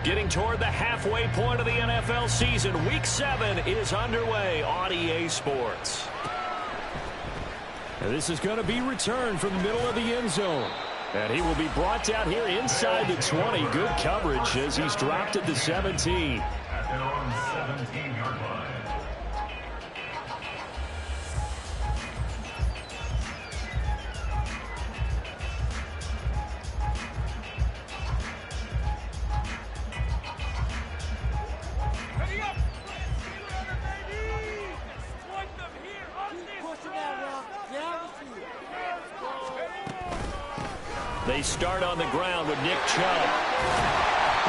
Getting toward the halfway point of the NFL season. Week 7 is underway on EA Sports. And this is going to be returned from the middle of the end zone. And he will be brought down here inside the 20. Good coverage as he's dropped at the 17. At their own 17-yard line. They start on the ground with Nick Chubb.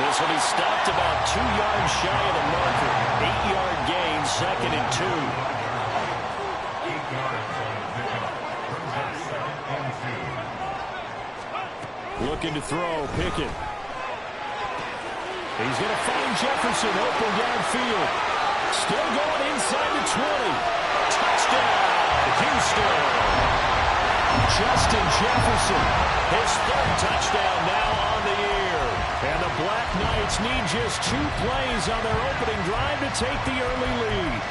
This will be stopped about 2 yards shy of the marker. 8-yard gain, 2nd and 2. 8 yards on the pickup. Brings up 2nd and 2. Looking to throw, Pickett. He's going to find Jefferson open downfield. Still going inside the 20. Touchdown, Houston. Justin Jefferson. His 3rd touchdown now on the year. And the Black Knights need just 2 plays on their opening drive to take the early lead.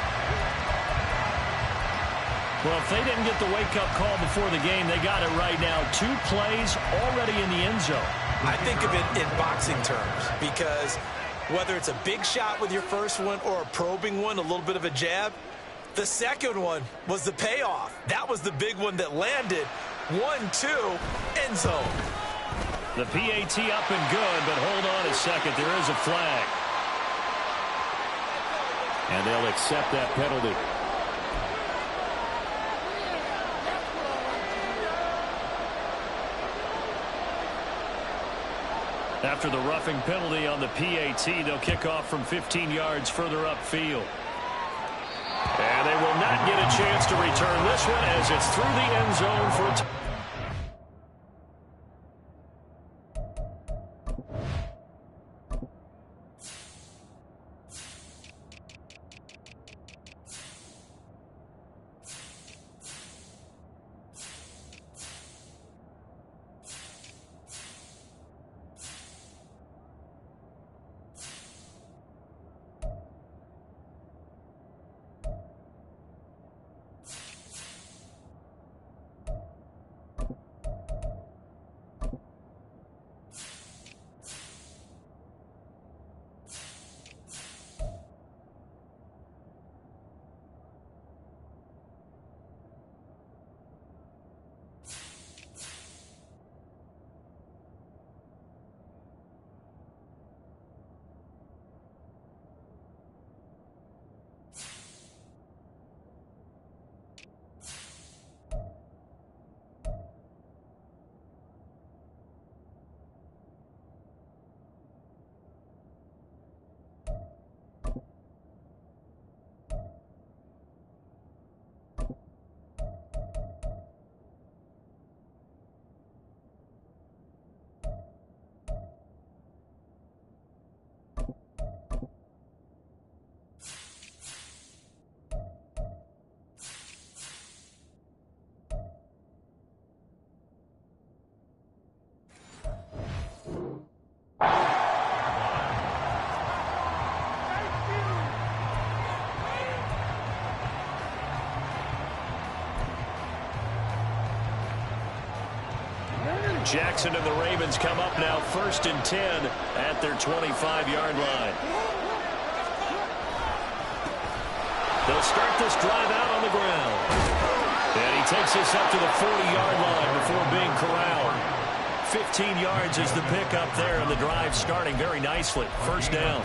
Well, if they didn't get the wake-up call before the game, they got it right now. 2 plays already in the end zone. I think of it in boxing terms because whether it's a big shot with your first one or a probing one, a little bit of a jab, the second one was the payoff. That was the big one that landed. 1-2, end zone. The PAT up and good, but hold on a second. There is a flag. And they'll accept that penalty. After the roughing penalty on the PAT, they'll kick off from 15 yards further upfield. And they will not get a chance to return this one as it's through the end zone for a Jackson and the Ravens come up now 1st and 10 at their 25-yard line. They'll start this drive out on the ground. And he takes this up to the 40-yard line before being corralled. 15 yards is the pickup there, and the drive starting very nicely. 1st down.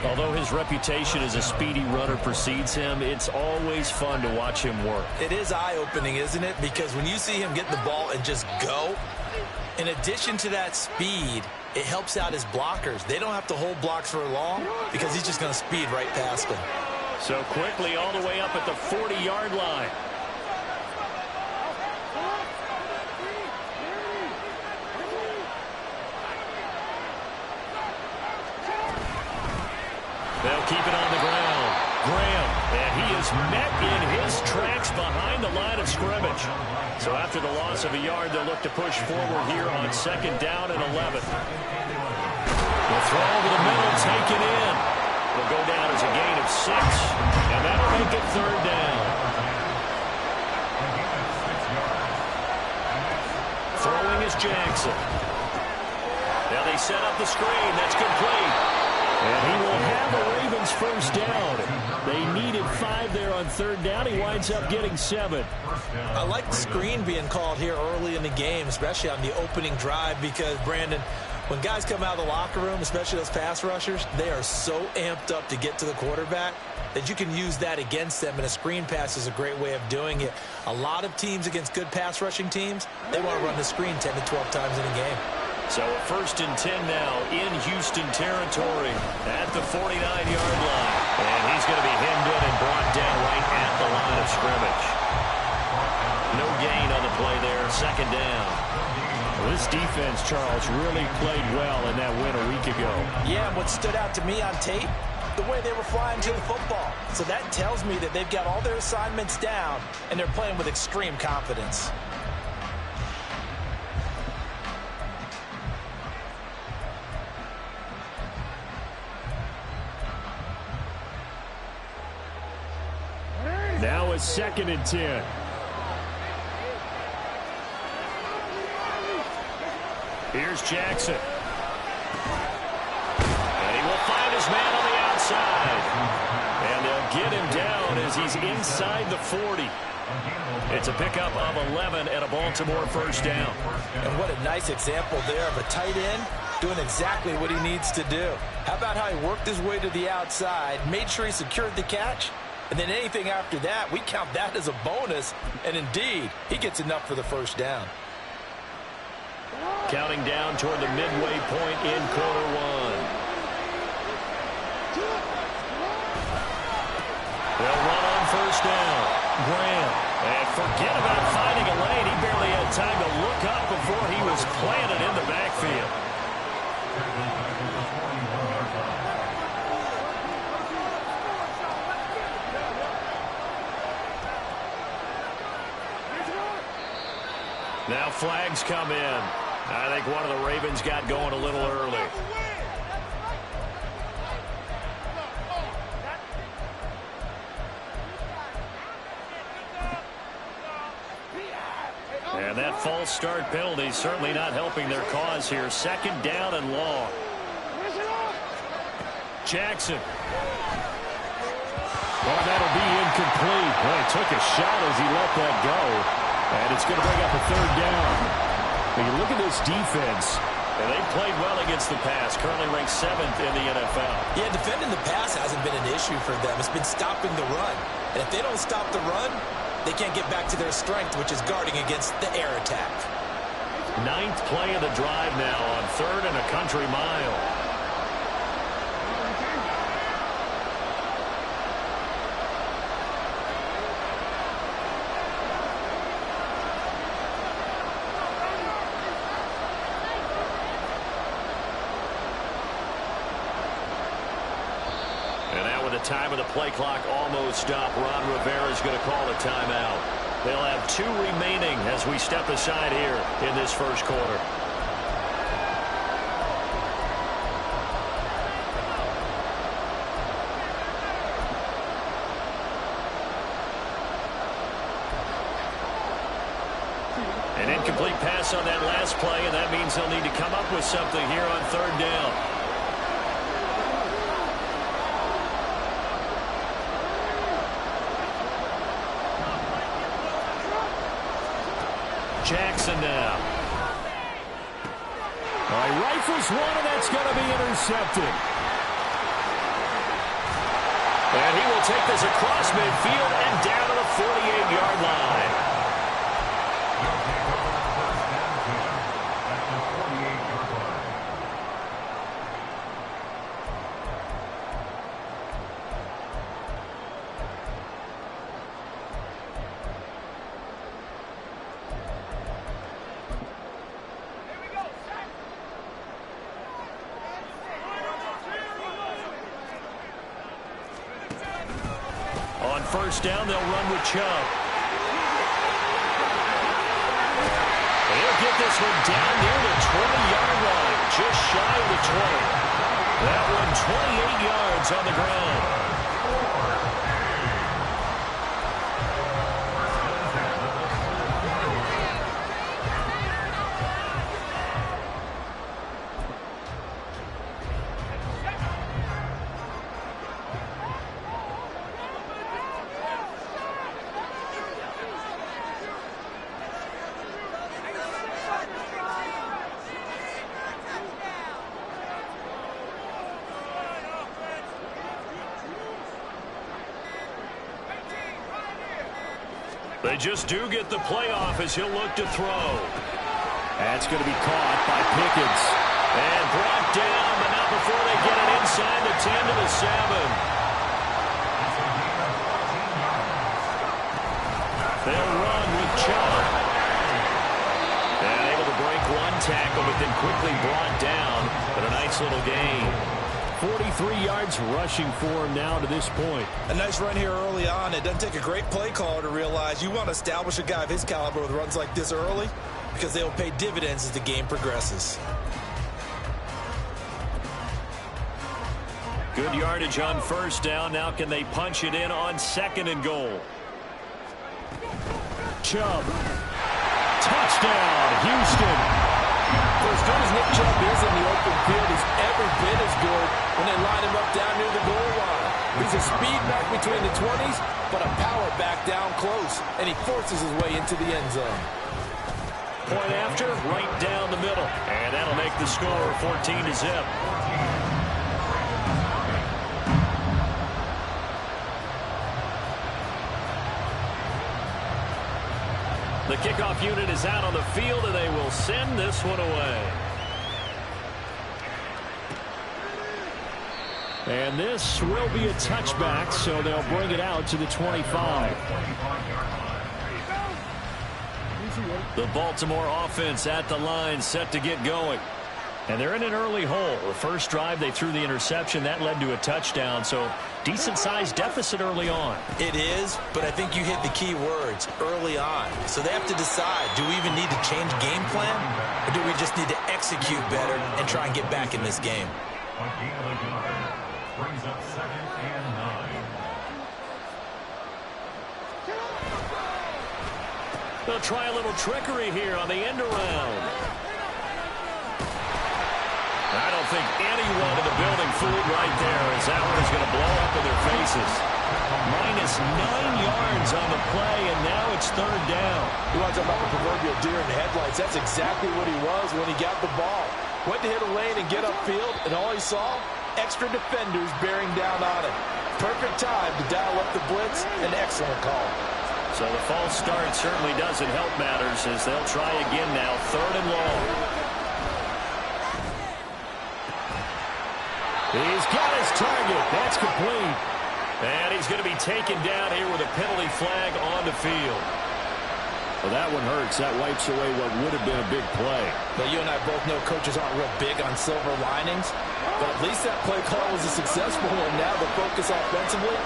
Although his reputation as a speedy runner precedes him, it's always fun to watch him work. It is eye-opening, isn't it? Because when you see him get the ball and just go, in addition to that speed, it helps out his blockers. They don't have to hold blocks for long because he's just going to speed right past them. So quickly all the way up at the 40-yard line. They'll keep it on the ground. Graham, and he is met in his tracks behind the line of scrimmage. So after the loss of a yard, they'll look to push forward here on 2nd down and 11. The Throw over the middle, taken in. It'll go down as a gain of 6, and that'll make it third down. Throwing is Jackson. Now they set up the screen. That's complete. And he will have a Ravens first down. They needed 5 there on third down. He winds up getting 7. I like the screen being called here early in the game, especially on the opening drive, because, Brandon, when guys come out of the locker room, especially those pass rushers, they are so amped up to get to the quarterback that you can use that against them, and a screen pass is a great way of doing it. A lot of teams against good pass rushing teams, they want to run the screen 10 to 12 times in a game. So a 1st and 10 now in Houston territory at the 49-yard line. And he's going to be hemmed in and brought down right at the line of scrimmage. No gain on the play there, 2nd down. Well, this defense, Charles, really played well in that win a week ago. Yeah, and what stood out to me on tape, the way they were flying to the football. So that tells me that they've got all their assignments down, and they're playing with extreme confidence. Now it's 2nd and 10. Here's Jackson. And he will find his man on the outside. And they'll get him down as he's inside the 40. It's a pickup of 11 and a Baltimore first down. And what a nice example there of a tight end doing exactly what he needs to do. How about how he worked his way to the outside, made sure he secured the catch, and then anything after that, we count that as a bonus. And indeed, he gets enough for the first down. Counting down toward the midway point in quarter 1. They'll run on first down. Graham. And forget about finding a lane. He barely had time to look up before he was planted in the backfield. Now flags come in. I think one of the Ravens got going a little early. And that false start penalty certainly not helping their cause here. 2nd down and long. Jackson. Well, that'll be incomplete. Well, he took a shot as he let that go. And it's going to bring up a 3rd down. When you look at this defense, and they've played well against the pass, currently ranked 7th in the NFL. Yeah, defending the pass hasn't been an issue for them. It's been stopping the run. And if they don't stop the run, they can't get back to their strength, which is guarding against the air attack. 9th play of the drive now on 3rd and a country mile. Time of the play clock almost stopped. Ron Rivera is going to call a timeout. They'll have 2 remaining as we step aside here in this first quarter. An incomplete pass on that last play, and that means they'll need to come up with something here on 3rd down. Jackson now. All right, rifles one, and that's going to be intercepted. And he will take this across midfield and down to the 48-yard line. First down, they'll run with Chubb. He'll get this one down near the 20-yard line, just shy of the 20. yards on the ground. They just do get the playoff as he'll look to throw. That's going to be caught by Pickens. And brought down, but not before they get it inside the 10 to the 7. They'll run with Chubb. And able to break one tackle, but then quickly brought down. But a nice little gain. 43 yards rushing for him now to this point. A nice run here early on. It doesn't take a great play caller to realize you want to establish a guy of his caliber with runs like this early because they will pay dividends as the game progresses. Good yardage on first down. Now can they punch it in on 2nd and goal? Chubb. Touchdown, Houston. For as good as Nick Chubb is in the open field, he's every bit as good when they line him up down near the goal line. He's a speed back between the 20s, but a power back down close, and he forces his way into the end zone. Point after, right down the middle. And that'll make the score 14 to zip. The kickoff unit is out on the field, and they will send this one away. And this will be a touchback, so they'll bring it out to the 25. The Baltimore offense at the line, set to get going. And they're in an early hole. The first drive, they threw the interception. That led to a touchdown, so decent-sized deficit early on. It is, but I think you hit the key words, early on. So they have to decide, do we even need to change game plan, or do we just need to execute better and try and get back in this game? Brings up 2nd and 9. They'll try a little trickery here on the end around. I don't think anyone in the building fooled right there, as that one is going to blow up in their faces. Minus 9 yards on the play, and now it's 3rd down. You want to talk about the proverbial deer in the headlights? That's exactly what he was when he got the ball. Went to hit a lane and get upfield, and all he saw, extra defenders bearing down on him. Perfect time to dial up the blitz. An excellent call. So the false start certainly doesn't help matters as they'll try again now, 3rd and long. He's got his target. That's complete. And he's going to be taken down here with a penalty flag on the field. Well, that one hurts. That wipes away what would have been a big play. Well, you and I both know coaches aren't real big on silver linings, but at least that play call was a successful one. Now the focus offensively,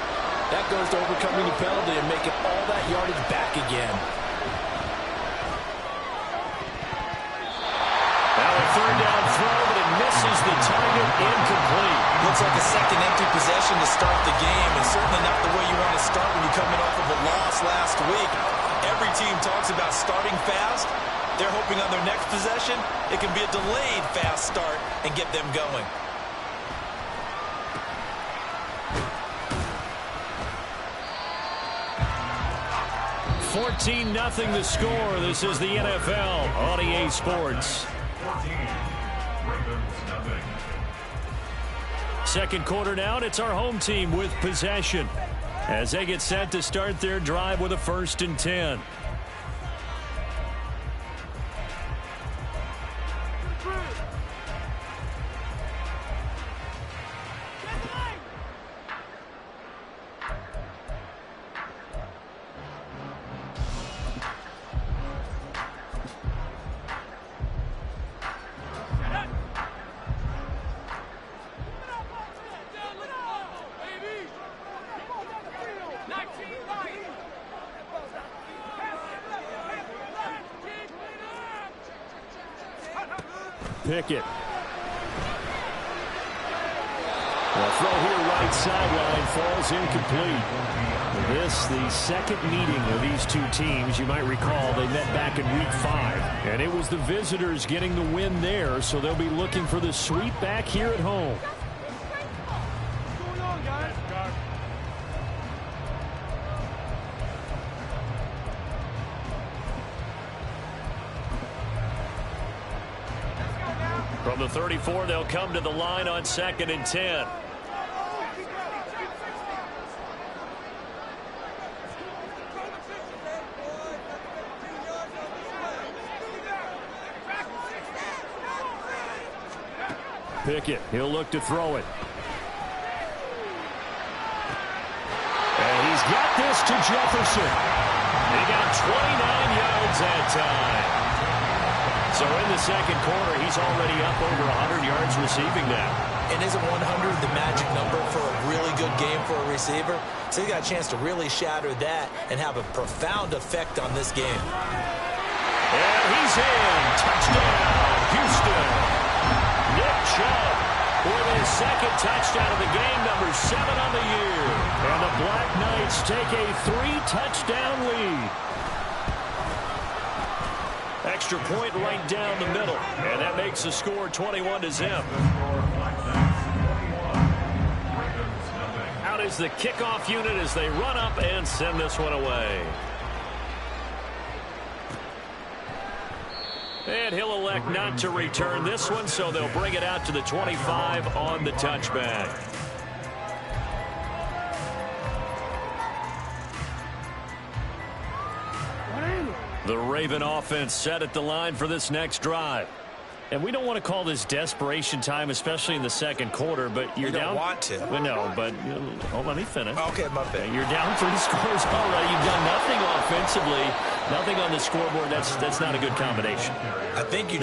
that goes to overcoming the penalty and making all that yardage back again. Now a 3rd down throw, but it misses the target, incomplete. Looks like a second empty possession to start the game, and certainly not the way you want to start when you're coming off of a loss last week. Every team talks about starting fast. They're hoping on their next possession, it can be a delayed fast start and get them going. $14-0 the score. This is the NFL on EA Sports. 14. Ravens nothing. Second quarter now, it's our home team with possession as they get set to start their drive with a 1st and 10. Pickett. The throw here right sideline falls incomplete. This, the second meeting of these two teams. You might recall they met back in Week 5. And it was the visitors getting the win there, so they'll be looking for the sweep back here at home. From the 34, they'll come to the line on 2nd and 10. Pickett, he'll look to throw it. And he's got this to Jefferson. He got 29 yards that time. So in the second quarter, he's already up over 100 yards receiving now. And isn't 100 the magic number for a really good game for a receiver? So he got a chance to really shatter that and have a profound effect on this game. And he's in. Touchdown, Houston. Nick Chubb with his second touchdown of the game, number 7 on the year. And the Black Knights take a 3-touchdown lead. Extra point right down the middle. And that makes the score 21-0. Out is the kickoff unit as they run up and send this one away. And he'll elect not to return this one, so they'll bring it out to the 25 on the touchback. The Raven offense set at the line for this next drive. And we don't want to call this desperation time, especially in the second quarter, but you're down. You don't want to. Well, no, but let me finish. Okay, my bad. You're down 3 scores already. You've done nothing offensively, nothing on the scoreboard. That's not a good combination. I think you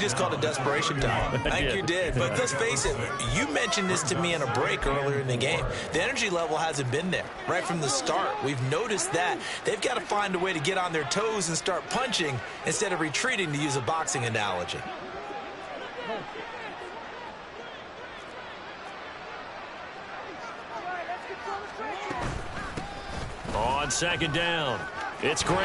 just called it desperation time. I think you did. But let's face it, you mentioned this to me in a break earlier in the game. The energy level hasn't been there right from the start. We've noticed that. They've got to find a way to get on their toes and start punching instead of retreating, to use a boxing analogy. On second down, it's Graham.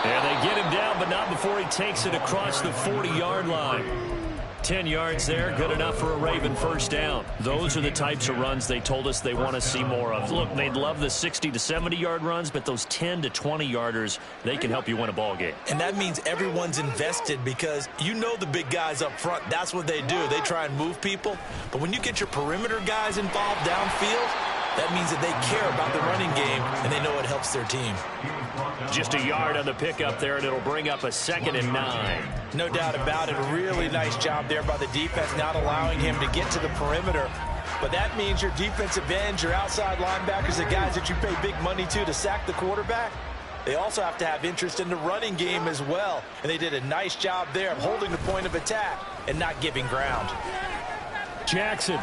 And they get him down, but not before he takes it across the 40-yard line. 10 yards there, good enough for a Raven first down. Those are the types of runs they told us they want to see more of. Look, they'd love the 60 to 70-yard runs, but those 10 to 20-yarders, they can help you win a ball game. And that means everyone's invested, because you know the big guys up front, that's what they do. They try and move people. But when you get your perimeter guys involved downfield, that means that they care about the running game, and they know it helps their team. Just a yard on the pickup there, and it'll bring up a 2nd and 9. No doubt about it. A really nice job there by the defense, not allowing him to get to the perimeter. But that means your defensive ends, your outside linebackers, the guys that you pay big money to sack the quarterback, they also have to have interest in the running game as well. And they did a nice job there of holding the point of attack and not giving ground. Jackson.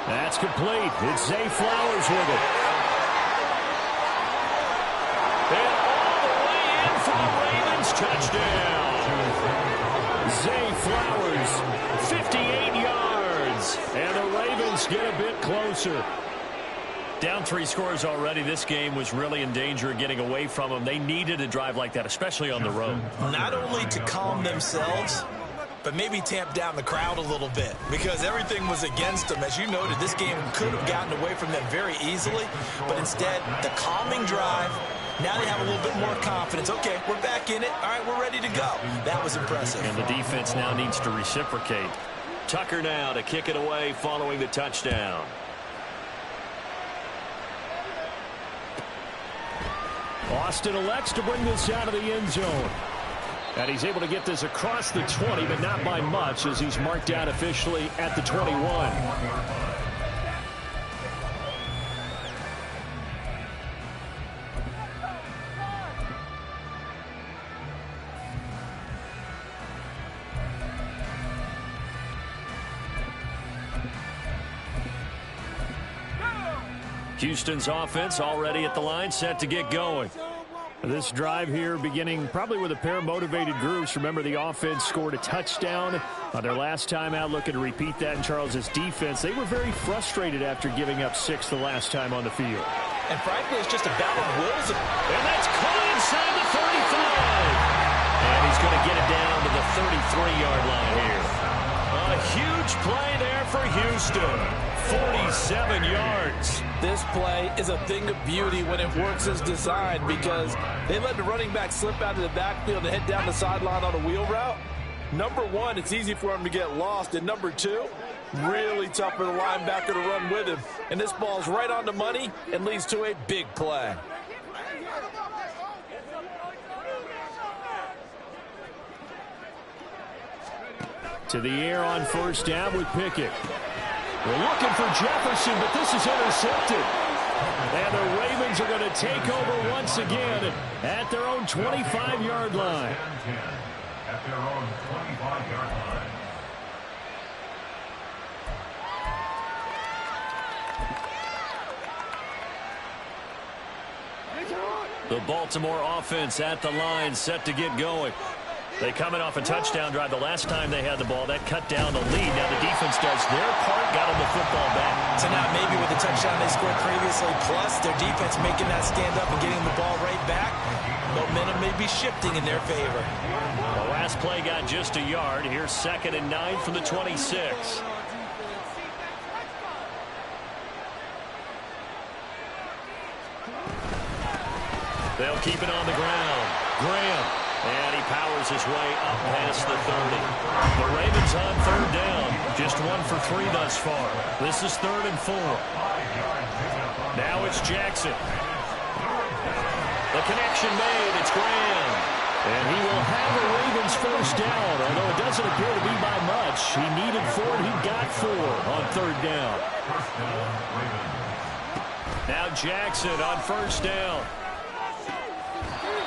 That's complete. It's Zay Flowers with it. And all the way in for a Ravens touchdown. Zay Flowers, 58 yards. And the Ravens get a bit closer. Down 3 scores already. This game was really in danger of getting away from them. They needed a drive like that, especially on the road. Not only to calm themselves, but maybe tamp down the crowd a little bit, because everything was against them. As you noted, this game could have gotten away from them very easily, but instead, the calming drive, now they have a little bit more confidence. Okay, we're back in it. All right, we're ready to go. That was impressive. And the defense now needs to reciprocate. Tucker now to kick it away following the touchdown. Austin elects to bring this out of the end zone. And he's able to get this across the 20, but not by much, as he's marked out officially at the 21. Houston's offense already at the line, set to get going. This drive here beginning probably with a pair of motivated groups. Remember, the offense scored a touchdown on their last time out, looking to repeat that in Charles's defense. They were very frustrated after giving up 6 the last time on the field. And frankly, it's just a battle of wills. And that's caught inside the 35. And he's going to get it down to the 33-yard line here. A huge play there for Houston. 47 yards. This play is a thing of beauty when it works as designed because they let the running back slip out of the backfield and head down the sideline on a wheel route. Number one, it's easy for him to get lost. And number two, really tough for the linebacker to run with him. And this ball's right on the money and leads to a big play. To the air on first down with Pickett. We're looking for Jefferson, but this is intercepted. And the Ravens are going to take over once again at their own 25-yard line. At their own 25-yard line. The Baltimore offense at the line, set to get going. They coming off a touchdown drive. The last time they had the ball, that cut down the lead. Now the defense does their part, got them the football back. So now maybe with the touchdown they scored previously, plus their defense making that stand up and getting the ball right back, momentum may be shifting in their favor. The last play got just a yard. Here's 2nd and 9 from the 26. They'll keep it on the ground. Graham. And he powers his way up past the 30. The Ravens on 3rd down. Just 1 for 3 thus far. This is 3rd and 4. Now it's Jackson. The connection made. It's Graham. And he will have the Ravens first down, although it doesn't appear to be by much. He needed 4, and he got 4 on 3rd down. Now Jackson on first down.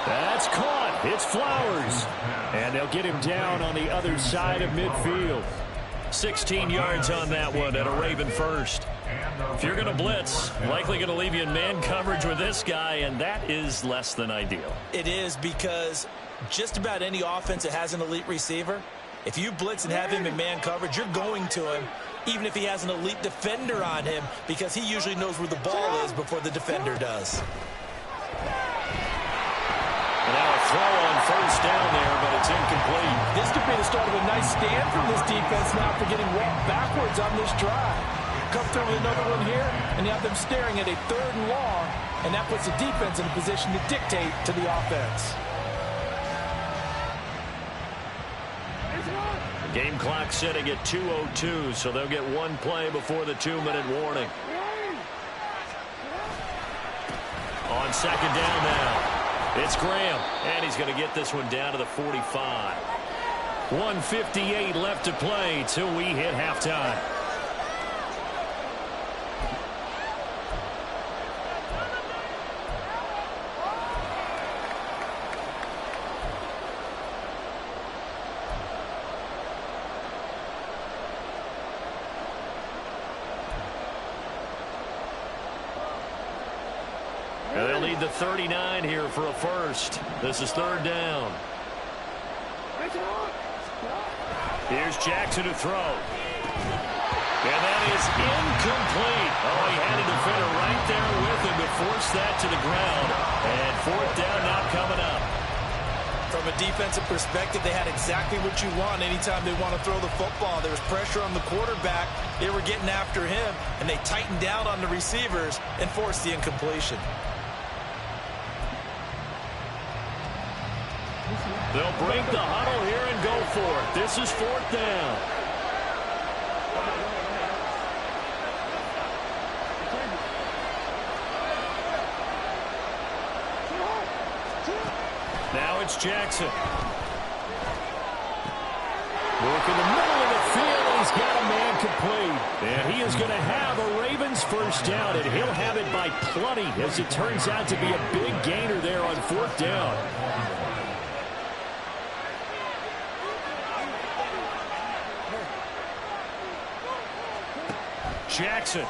That's caught. It's Flowers. And they'll get him down on the other side of midfield. 16 yards on that one at a Raven first. If you're going to blitz, likely going to leave you in man coverage with this guy, and that is less than ideal. It is, because just about any offense that has an elite receiver, if you blitz and have him in man coverage, you're going to him, even if he has an elite defender on him, because he usually knows where the ball is before the defender does. Now a throw on first down there, but it's incomplete. This could be the start of a nice stand from this defense now for getting walked backwards on this drive. Come through with another one here, and you have them staring at a 3rd and long, and that puts the defense in a position to dictate to the offense. Game clock sitting at 2:02, so they'll get 1 play before the 2-minute warning. On 2nd down now. It's Graham, and he's going to get this one down to the 45. 1:58 left to play till we hit halftime. And they'll need the 39 here for a first. This is 3rd down. Here's Jackson to throw. And that is incomplete. Oh, he had a defender right there with him to force that to the ground. And 4th down now coming up. From a defensive perspective, they had exactly what you want anytime they want to throw the football. There was pressure on the quarterback. They were getting after him, and they tightened down on the receivers and forced the incompletion. They'll break the huddle here and go for it. This is 4th down. Now it's Jackson. Work in the middle of the field, and he's got a man complete. And he is going to have a Ravens first down, and he'll have it by plenty, as it turns out to be a big gainer there on 4th down. Jackson.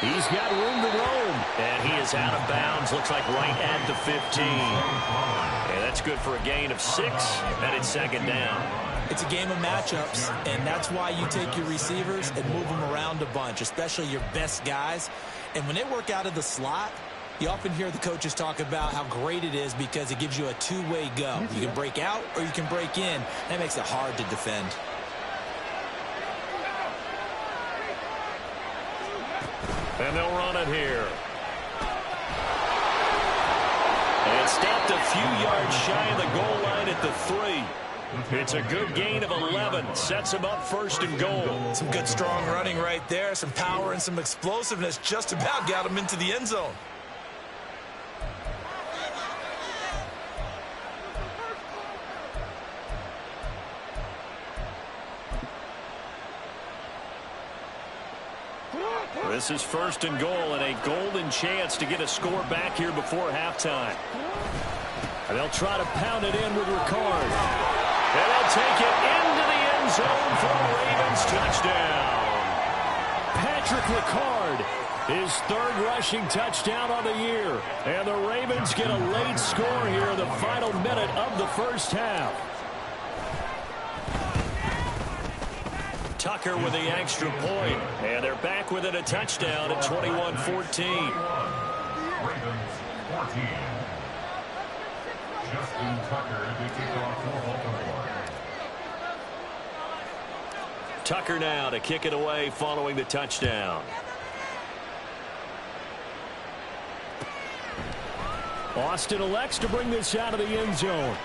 He's got room to roam, And he is out of bounds. Looks like right at the 15. And that's good for a gain of 6. And it's second down. It's a game of matchups, and that's why you take your receivers and move them around a bunch, especially your best guys. And when they work out of the slot, you often hear the coaches talk about how great it is because it gives you a two-way go. You can break out or you can break in. That makes it hard to defend. And they'll run it here. And stopped a few yards shy of the goal line at the 3. It's a good gain of 11. Sets him up first and goal. Some good strong running right there. Some power and some explosiveness just about got him into the end zone. This is first and goal and a golden chance to get a score back here before halftime. And they'll try to pound it in with Ricard. And they'll take it into the end zone for a Ravens touchdown. Patrick Ricard, his 3rd rushing touchdown on the year. And the Ravens get a late score here in the final minute of the first half. Tucker with the extra point. And they're back within a touchdown at 21-14. Ravens 14. Justin Tucker to kick off for Baltimore. Tucker now to kick it away following the touchdown. Austin elects to bring this out of the end zone.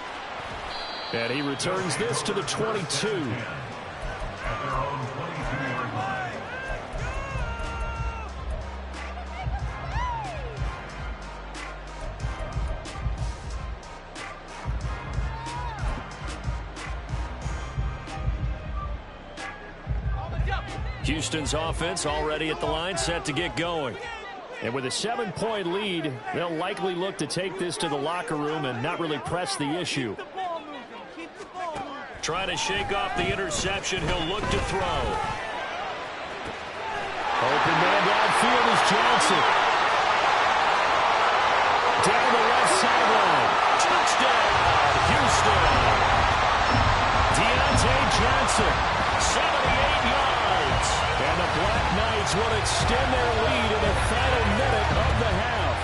And he returns this to the 22. At their own 22-yard line. Houston's offense already at the line, set to get going. And with a 7-point lead, they'll likely look to take this to the locker room and not really press the issue. Trying to shake off the interception. He'll look to throw. Open man downfield is Johnson. Down the left sideline. Touchdown, Houston. Deontay Johnson, 78 yards. And the Black Knights will extend their lead in the final minute of the half.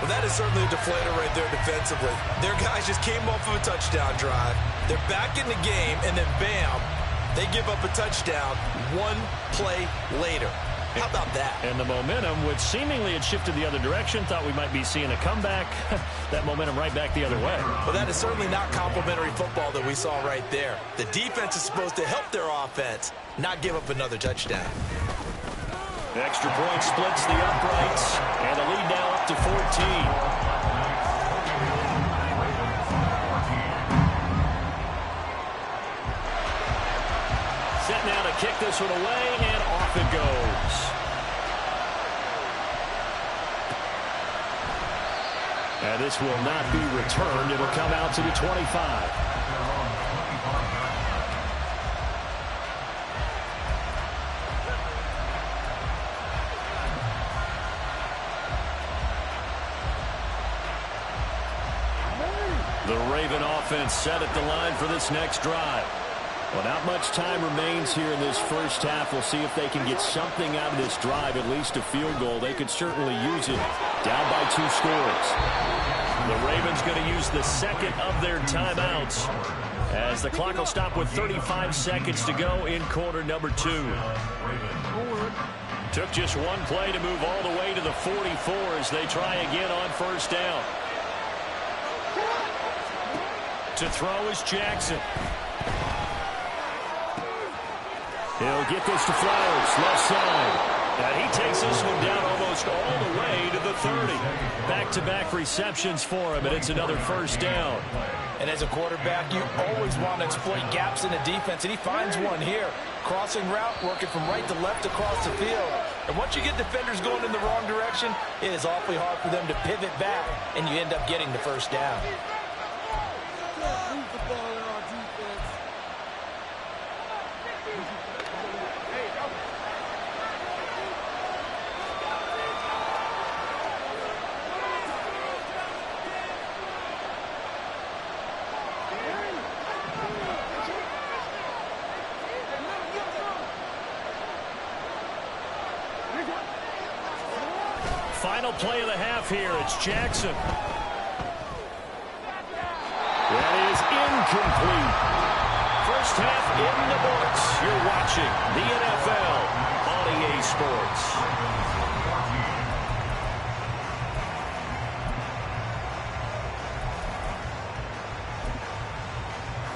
Well, that is certainly a deflator right there defensively. Their guys just came off of a touchdown drive. They're back in the game, and then bam, they give up a touchdown 1 play later. How about that? And the momentum, which seemingly had shifted the other direction, thought we might be seeing a comeback. That momentum right back the other way. Well, that is certainly not complimentary football that we saw right there. The defense is supposed to help their offense, not give up another touchdown. Extra point splits the uprights, and the lead now up to 14. Set now to kick this one away, and off it goes. And this will not be returned. It'll come out to the 25. The Raven offense set at the line for this next drive. Well, not much time remains here in this first half. We'll see if they can get something out of this drive, at least a field goal. They could certainly use it. Down by 2 scores. The Ravens going to use the second of their timeouts as the clock will stop with 35 seconds to go in quarter number 2. Took just 1 play to move all the way to the 44 as they try again on first down. To throw is Jackson. He'll get this to Flowers, left side. And he takes this one down almost all the way to the 30. Back-to-back receptions for him, and it's another first down. And as a quarterback, you always want to exploit gaps in the defense, and he finds one here. Crossing route, working from right to left across the field. And once you get defenders going in the wrong direction, it is awfully hard for them to pivot back, and you end up getting the first down. final play of the half here. It's Jackson. That is incomplete. First half in the books. You're watching the NFL on EA Sports.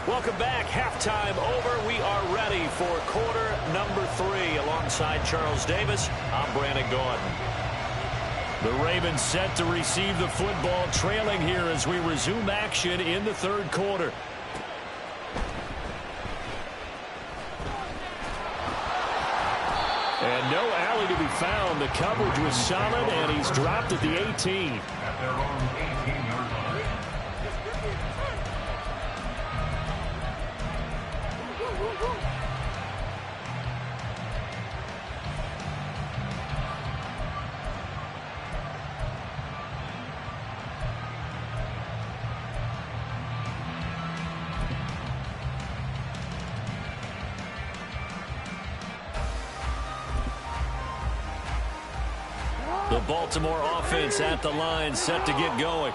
Welcome back. Halftime over. We are ready for quarter number 3. Alongside Charles Davis, I'm Brandon Gaudin. The Ravens set to receive the football, trailing here as we resume action in the third quarter. And no alley to be found. The coverage was solid, and he's dropped at the 18. At their own 18-yard line. The Baltimore offense at the line, set to get going.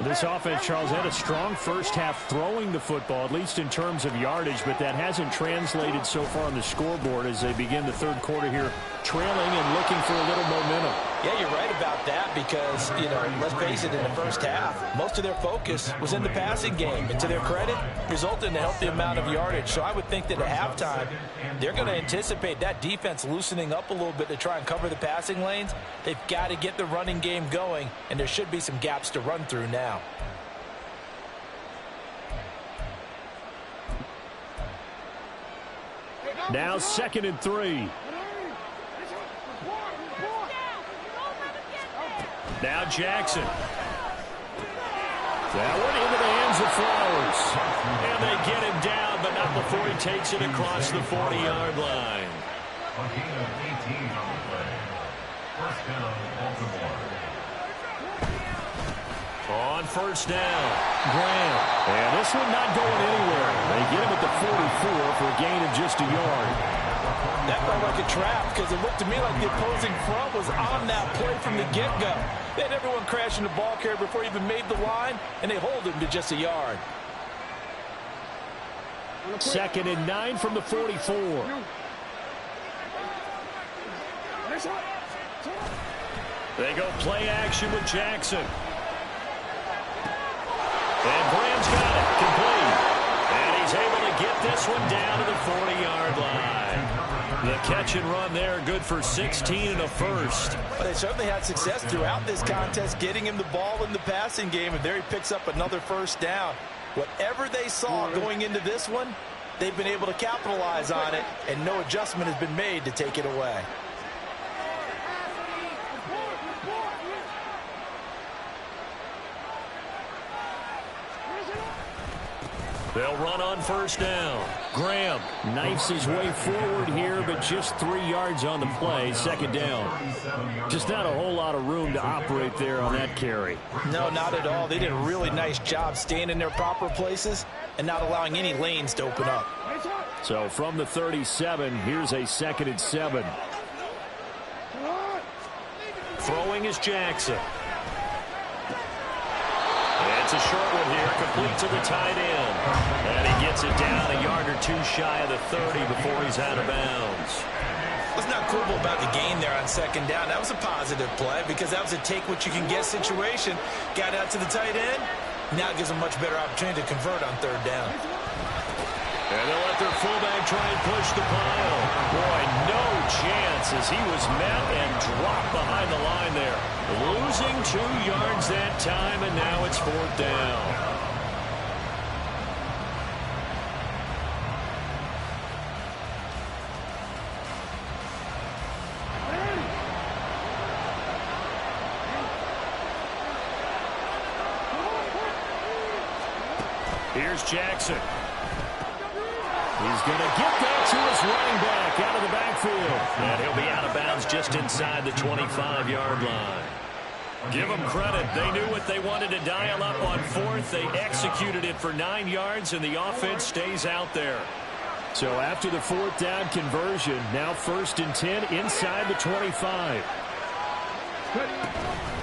This offense, Charles, had a strong first half throwing the football, at least in terms of yardage, but that hasn't translated so far on the scoreboard as they begin the third quarter here, trailing and looking for a little momentum. Yeah, you're right about that because, let's face it, in the first half, most of their focus was in the passing game. And to their credit, resulted in a healthy amount of yardage. So I would think that at halftime, they're going to anticipate that defense loosening up a little bit to try and cover the passing lanes. They've got to get the running game going, and there should be some gaps to run through now. Now 2nd and 3. Now Jackson. That one into the hands of Flowers. And they get him down, but not before he takes it across the 40-yard line. A gain of 18 on the play. First down, Baltimore. On first down, Graham. And this one not going anywhere. They get him at the 44 for a gain of just a yard. That felt like a trap because it looked to me like the opposing front was on that play from the get-go. They had everyone crashing the ball carrier before he even made the line, and they hold him to just a yard. 2nd and 9 from the 44. they go play action with Jackson. And Graham's got it, complete. And he's able to get this one down to the 40-yard line. The catch and run there, good for 16 and a first. Well, they certainly had success throughout this contest, getting him the ball in the passing game, and there he picks up another first down. Whatever they saw going into this one, they've been able to capitalize on it, and no adjustment has been made to take it away. They'll run on first down. Graham knifes his way forward here, but just 3 yards on the play. 2nd down. Just not a whole lot of room to operate there on that carry. No, not at all. They did a really nice job staying in their proper places and not allowing any lanes to open up. So from the 37, here's a 2nd and 7. Throwing is Jackson. It's a short one here, complete to the tight end. And he gets it down a yard or two shy of the 30 before he's out of bounds. What's not cool about the gain there on 2nd down, that was a positive play because that was a take-what-you-can-get situation. Got out to the tight end. Now it gives them a much better opportunity to convert on 3rd down. And they'll let their fullback try and push the pile. Boy, no chance as he was met and dropped behind the line there. Losing 2 yards that time, and now it's 4th down. Here's Jackson. He's going to get that to his running back out of the backfield. And he'll be out of bounds just inside the 25-yard line. Give them credit. They knew what they wanted to dial up on 4th. They executed it for 9 yards, and the offense stays out there. So after the 4th down conversion, now 1st and 10 inside the 25.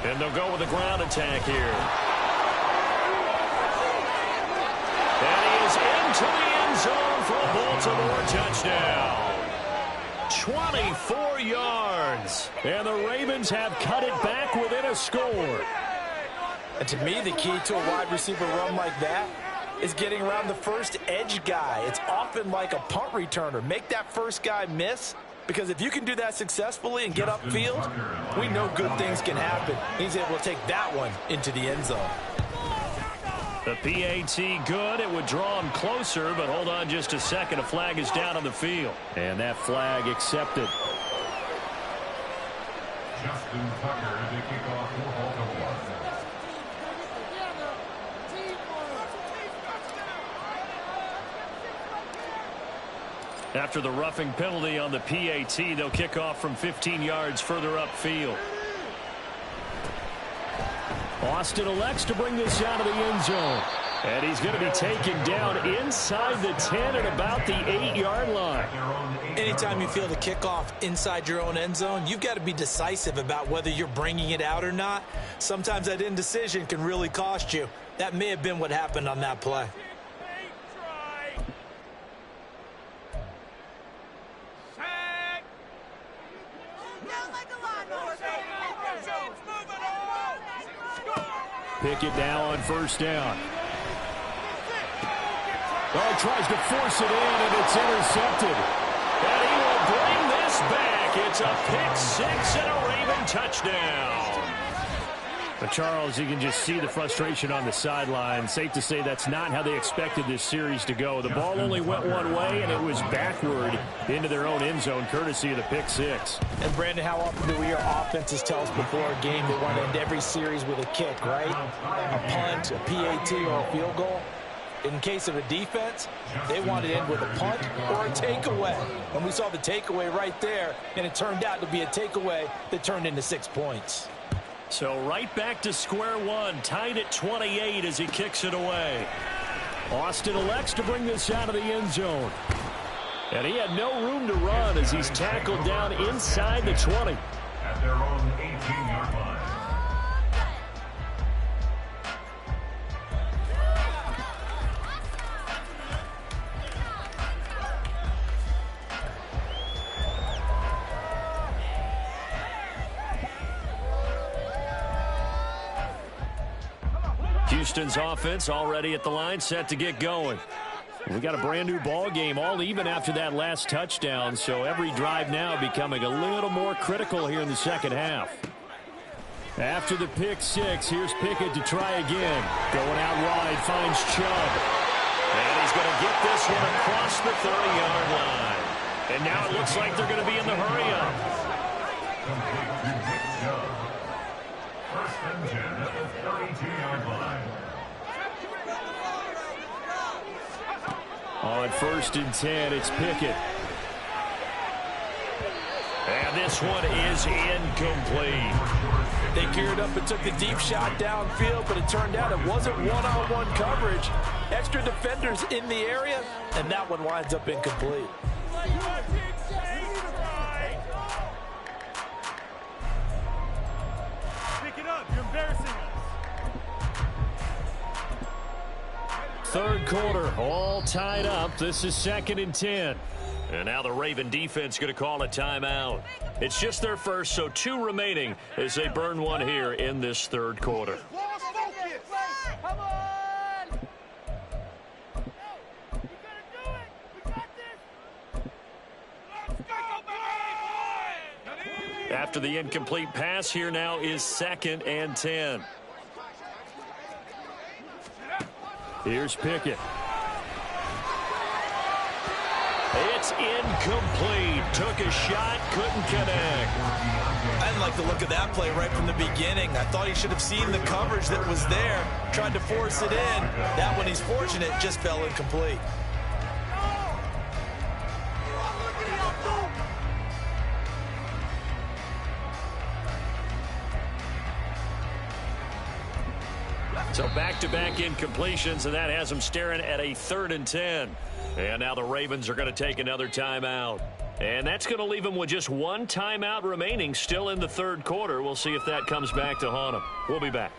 And they'll go with a ground attack here. And he is into the end zone for a Baltimore touchdown. 24 yards. And the Ravens have cut it back within a score. And to me, the key to a wide receiver run like that is getting around the first edge guy. It's often like a punt returner. Make that first guy miss, because if you can do that successfully and get upfield, we know good things can happen. He's able to take that one into the end zone. The PAT good. It would draw him closer, but hold on just a second. A flag is down on the field. And that flag accepted. Justin Tucker to kick off for Baltimore. After the roughing penalty on the PAT, they'll kick off from 15 yards further upfield. Austin elects to bring this out of the end zone. And he's going to be taken down inside the 10 at about the 8-yard line. Anytime you feel the kickoff inside your own end zone, you've got to be decisive about whether you're bringing it out or not. Sometimes that indecision can really cost you. That may have been what happened on that play. Pickett now on first down. Oh, tries to force it in, and it's intercepted. And he will bring this back. It's a pick six and a Raven touchdown. But Charles, you can just see the frustration on the sideline. Safe to say that's not how they expected this series to go. The ball only went one way, and it was backward into their own end zone, courtesy of the pick six. And, Brandon, how often do we hear offenses tell us before a game they want to end every series with a kick, right? A punt, a PAT, or a field goal. In case of a defense, they want to end with a punt or a takeaway. And we saw the takeaway right there, and it turned out to be a takeaway that turned into 6 points. So right back to square one, tied at 28 as he kicks it away. Austin elects to bring this out of the end zone. And he had no room to run as he's tackled down inside the 20. At their own 18-yard line. Houston's offense already at the line, set to get going. We got a brand new ball game, all even after that last touchdown, so every drive now becoming a little more critical here in the second half. After the pick six, here's Pickett to try again. Going out wide, finds Chubb. And he's going to get this one across the 30-yard line. And now it looks like they're going to be in the hurry-up. Complete to Nick Chubb. First and 10 at the 32-yard line. On first and 10, it's Pickett. And this one is incomplete. They geared up and took the deep shot downfield, but it turned out it wasn't one-on-one coverage. Extra defenders in the area, and that one winds up incomplete. Pick it up. You're embarrassing us. Third quarter, all tied up. This is second and 10. And now the Raven defense going to call a timeout. It's just their first, so 2 remaining as they burn one here in this third quarter. Come on! We gotta do it! We got this! After the incomplete pass, here now is second and 10. Here's Pickett. It's incomplete. Took a shot, couldn't connect. I didn't like the look of that play right from the beginning. I thought he should have seen the coverage that was there, tried to force it in. That one, he's fortunate, just fell incomplete. So back-to-back incompletions, and that has them staring at a 3rd and 10. And now the Ravens are going to take another timeout. And that's going to leave him with just one timeout remaining still in the third quarter. We'll see if that comes back to haunt him. We'll be back.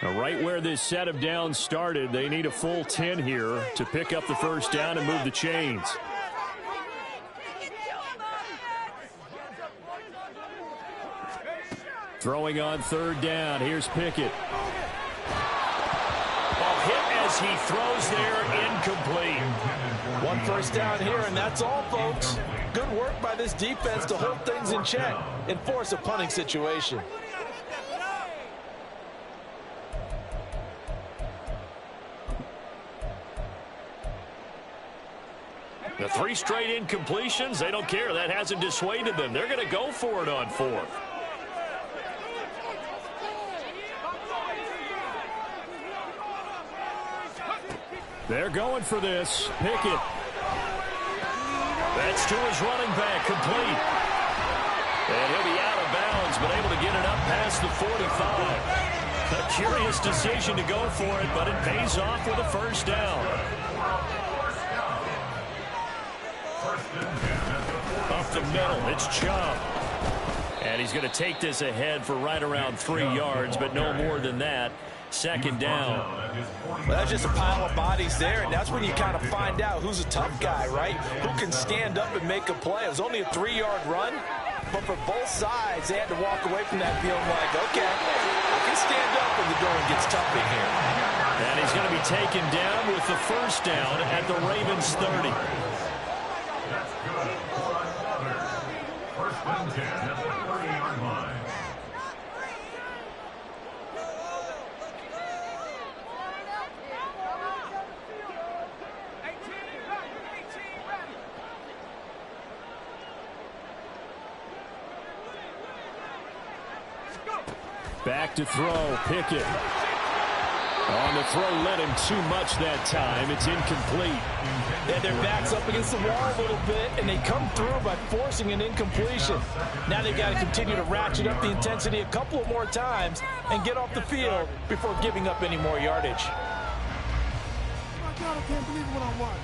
Now, right where this set of downs started, they need a full 10 here to pick up the first down and move the chains. Throwing on third down. Here's Pickett. Ball hit as he throws there, incomplete. One first down here, and that's all, folks. Good work by this defense to hold things in check and force a punting situation. The 3 straight incompletions, they don't care. That hasn't dissuaded them. They're going to go for it on 4th. They're going for this. Pickett. That's to his running back, complete. And he'll be out of bounds, but able to get it up past the 45. A curious decision to go for it, but it pays off with a first down. Up the middle, it's Chubb. And he's going to take this ahead for right around 3 yards, but no more than that. Second down. Well, that's just a pile of bodies there, and that's when you kind of find out who's a tough guy, right? Who can stand up and make a play. It was only a 3-yard run, but for both sides, they had to walk away from that feeling like, okay, I can stand up when the going gets tough in here. And he's going to be taken down with the first down at the Ravens 30. That's good for another. First and 10 at the 30-yard line. Back to throw. Pickett. On the throw, led him too much that time. It's incomplete. Yeah, their back's up against the wall a little bit, and they come through by forcing an incompletion. Now they've got to continue to ratchet up the intensity a couple of more times and get off the field before giving up any more yardage. Oh my God, I can't believe what I'm watching.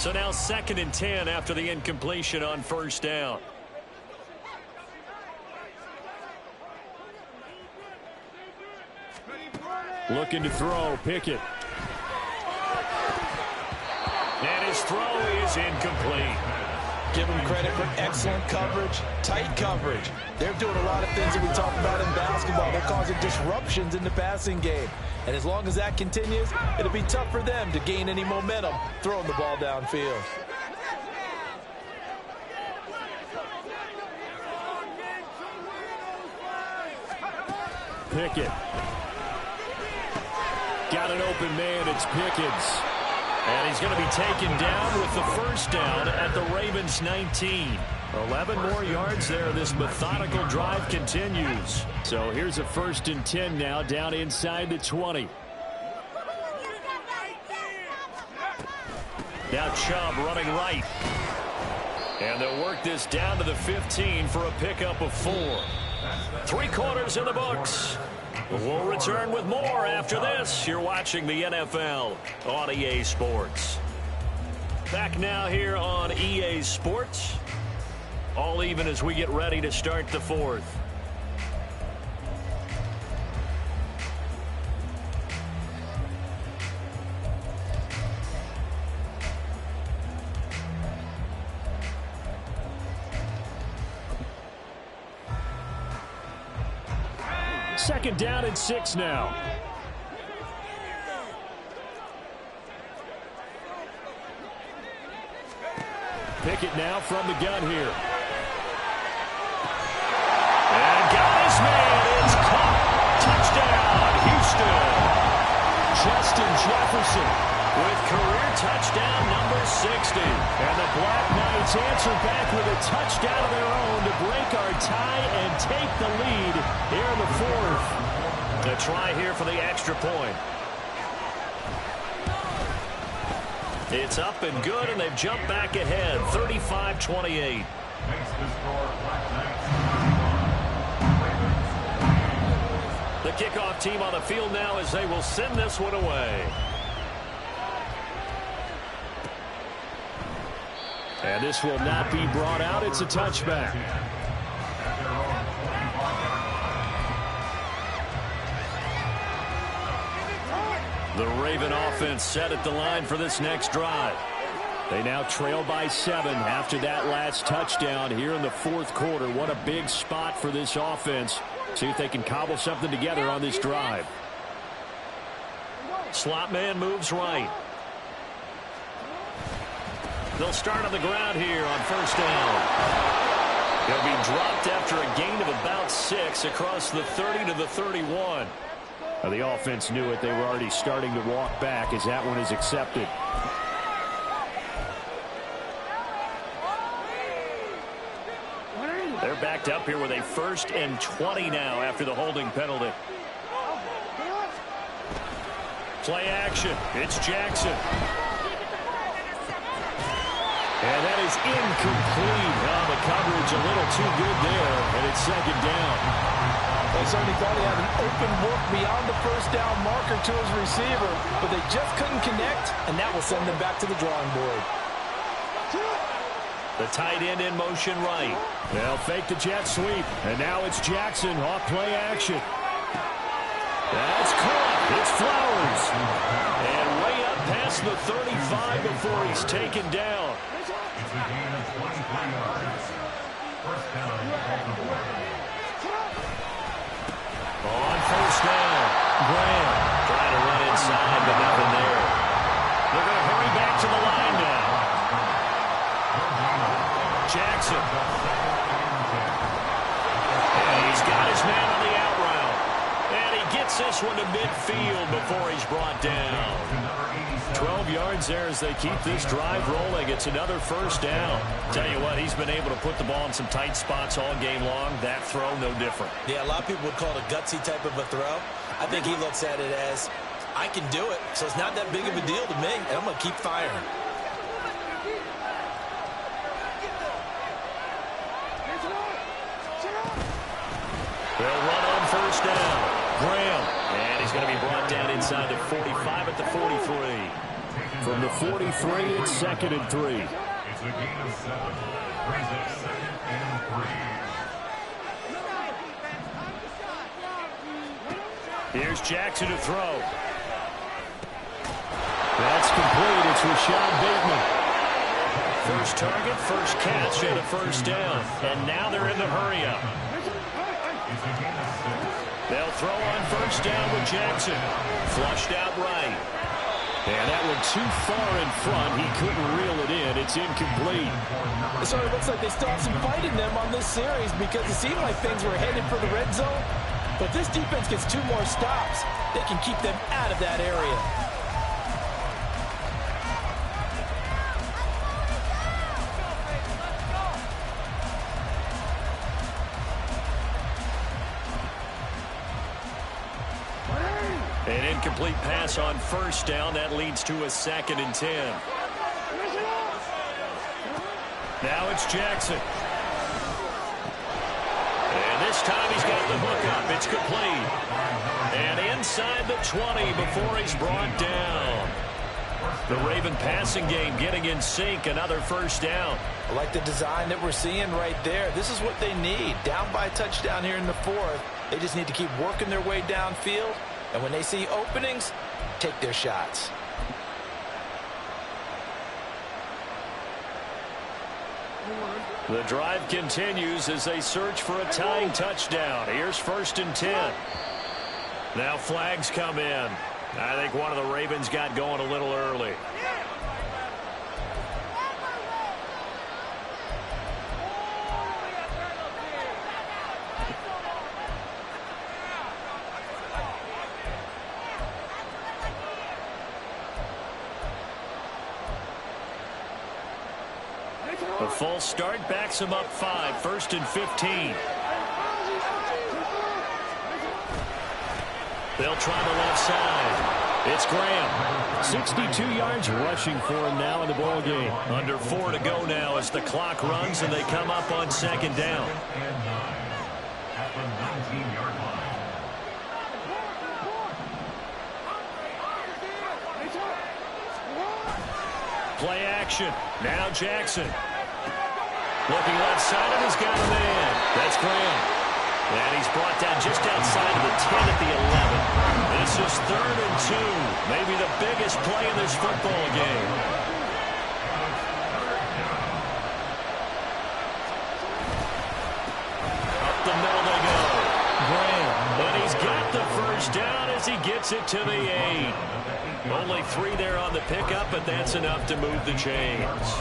So now 2nd and 10 after the incompletion on first down. Looking to throw. Pickett. And his throw is incomplete. Give them credit for excellent coverage, tight coverage. They're doing a lot of things that we talk about in basketball. They're causing disruptions in the passing game. And as long as that continues, it'll be tough for them to gain any momentum throwing the ball downfield. Pickett. Got an open man. It's Pickens. And he's going to be taken down with the first down at the Ravens 19. 11 more yards there. This methodical drive continues. So here's a 1st and 10 now, down inside the 20. Now Chubb running right. And they'll work this down to the 15 for a pickup of 4. 3 quarters in the books. We'll return with more after this. You're watching the NFL on EA Sports. Back now here on EA Sports. All even as we get ready to start the 4th. Second down and 6 now. Pickett now from the gun here. And got his man. It's caught. Touchdown, Houston. Justin Jefferson With career touchdown number 60. And the Black Knights answer back with a touchdown of their own to break our tie and take the lead here in the 4th. A try here for the extra point. It's up and good, and they've jumped back ahead, 35-28. Makes the score Blacknight. The kickoff team on the field now as they will send this one away. And this will not be brought out. It's a touchback. The Raven offense set at the line for this next drive. They now trail by 7 after that last touchdown here in the fourth quarter. What a big spot for this offense. See if they can cobble something together on this drive. Slot man moves right. They'll start on the ground here on first down. He'll be dropped after a gain of about 6 across the 30 to the 31. Now, the offense knew it. They were already starting to walk back as that one is accepted. They're backed up here with a 1st and 20 now after the holding penalty. Play action. It's Jackson. And that is incomplete. The coverage a little too good there, and it's second down. They certainly thought he had an open look beyond the first down marker to his receiver, but they just couldn't connect, and that will send them back to the drawing board. The tight end in motion right. They'll fake the jet sweep, and now it's Jackson off play action. That's caught. It's Flowers. And way up past the 35 before he's taken down. It's a gain of 23 yards. First down, Baltimore. On first down, Graham trying to run inside, but nothing there. They're going to hurry back to the line now. Jackson. And he's got his man on the out route. And he gets this one to midfield before he's brought down. 12 yards there as they keep this drive rolling. It's another first down. Tell you what, he's been able to put the ball in some tight spots all game long. That throw, no different. Yeah, a lot of people would call it a gutsy type of a throw. I think he looks at it as, I can do it, so it's not that big of a deal to me, and I'm going to keep firing. They'll run on first down. Graham. And he's going to be brought down inside the 45 at the 43. From the 43, it's 2nd and 3. It's a gain of 7. Brings up 2nd and 3. Here's Jackson to throw. That's complete. It's Rashad Bateman. First target, first catch, and a first down. And now they're in the hurry-up. They'll throw on first down with Jackson. Flushed out right. And that one too far in front. He couldn't reel it in. It's incomplete. It sort of looks like they still have some fight in them on this series because it seemed like things were headed for the red zone. But this defense gets 2 more stops. They can keep them out of that area. An incomplete pass on first down. That leads to a 2nd and 10. Now it's Jackson. And this time he's got the hook up. It's complete. And inside the 20 before he's brought down. The Raven passing game getting in sync. Another first down. I like the design that we're seeing right there. This is what they need. Down by a touchdown here in the 4th. They just need to keep working their way downfield. And when they see openings, take their shots. The drive continues as they search for a tying touchdown. Here's 1st and 10. Now flags come in. I think one of the Ravens got going a little early. The full start backs him up 5. 1st and 15. They'll try the left side. It's Graham. 62 yards rushing for him now in the ball game. Under 4 to go now as the clock runs and they come up on second down. At the 19-yard line. Play action. Now Jackson. Looking left side and he's got a man. That's Graham. And he's brought down just outside of the 10 at the 11. This is 3rd and 2. Maybe the biggest play in this football game. Up the middle they go. Graham. And he's got the first down as he gets it to the 8. Only 3 there on the pickup, but that's enough to move the chains.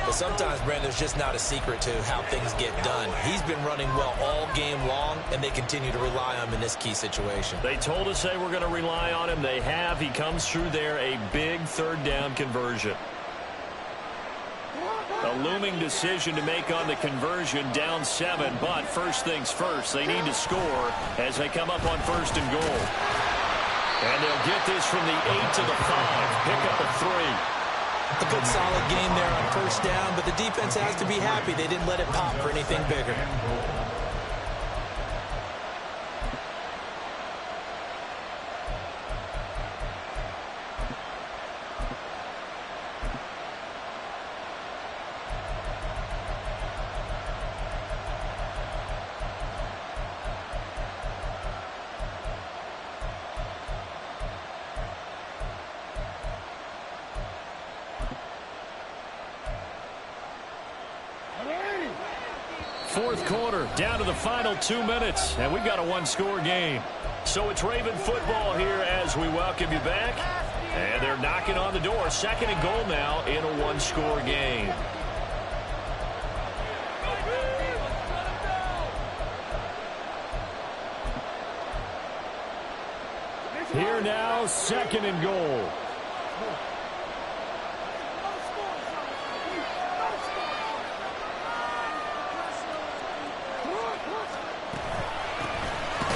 But sometimes, Brandon, there's just not a secret to how things get done. He's been running well all game long, and they continue to rely on him in this key situation. They told us they were going to rely on him. They have. He comes through there, a big 3rd down conversion. A looming decision to make on the conversion, down 7. But first things first, they need to score as they come up on 1st and goal. And they'll get this from the 8 to the 5. Pick up a 3. A good solid game there on 1st down, but the defense has to be happy they didn't let it pop for anything bigger. Fourth quarter, down to the final 2 minutes, and we've got a 1-score game. So it's Raven football here as we welcome you back. And they're knocking on the door. 2nd and goal now in a 1-score game. Here now, 2nd and goal.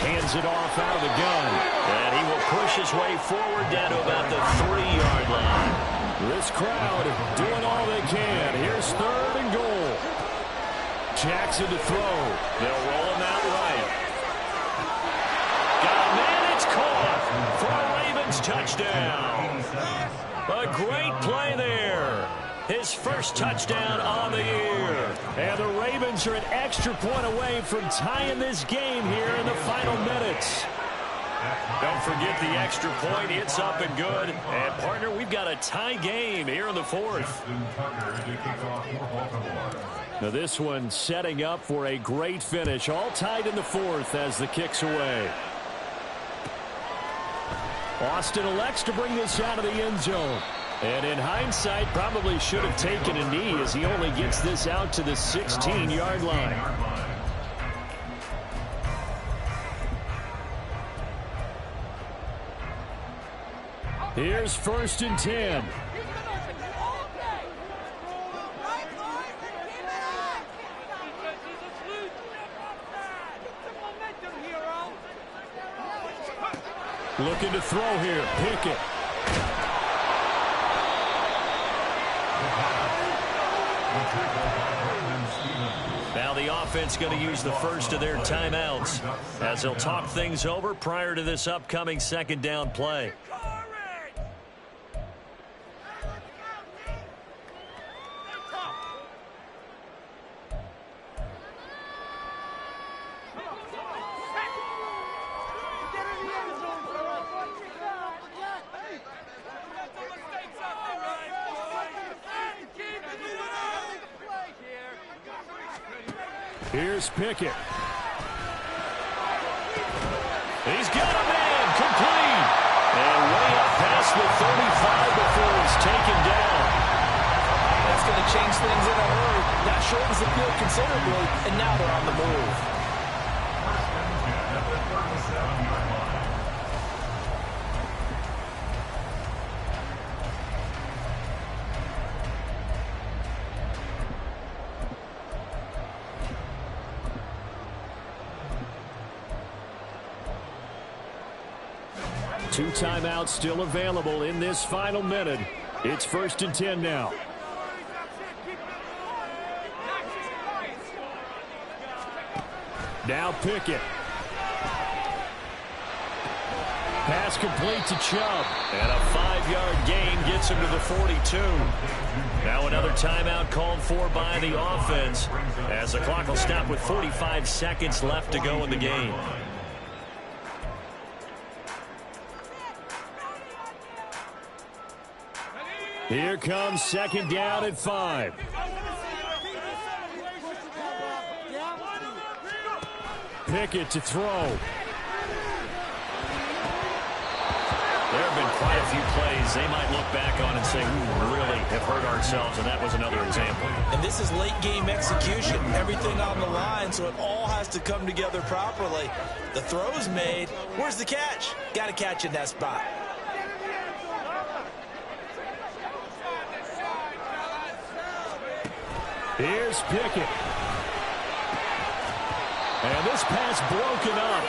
Hands it off out of the gun. And he will push his way forward down to about the 3-yard line. This crowd doing all they can. Here's 3rd and goal. Jackson to throw. They'll roll him out right. Got a man, it's caught for a Ravens touchdown. A great play there. His first touchdown on the year. And the Ravens are an extra point away from tying this game here in the final minutes. Don't forget the extra point. It's up and good. And, partner, we've got a tie game here in the 4th. Now this one setting up for a great finish. All tied in the 4th as the kick's away. Austin elects to bring this out of the end zone. And in hindsight, probably should have taken a knee as he only gets this out to the 16-yard line. Here's 1st and 10. Looking to throw here. Pickett. Now the offense going to use the first of their timeouts as they'll talk things over prior to this upcoming 2nd down play. Here's Pickett. He's got a man, complete. And way up past the 35 before he's taken down. That's going to change things in a hurry. That shortens the field considerably, and now they're on the move. 2 timeouts still available in this final minute. It's 1st and 10 now. Now Pickett. Pass complete to Chubb. And a 5-yard gain gets him to the 42. Now another timeout called for by the offense as the clock will stop with 45 seconds left to go in the game. Here comes 2nd down and 5. Pickett to throw. There have been quite a few plays they might look back on and say, we really have hurt ourselves, and that was another example. And this is late-game execution. Everything on the line, so it all has to come together properly. The throw's made. Where's the catch? Got to catch in that spot. Here's Pickett. And this pass broken up.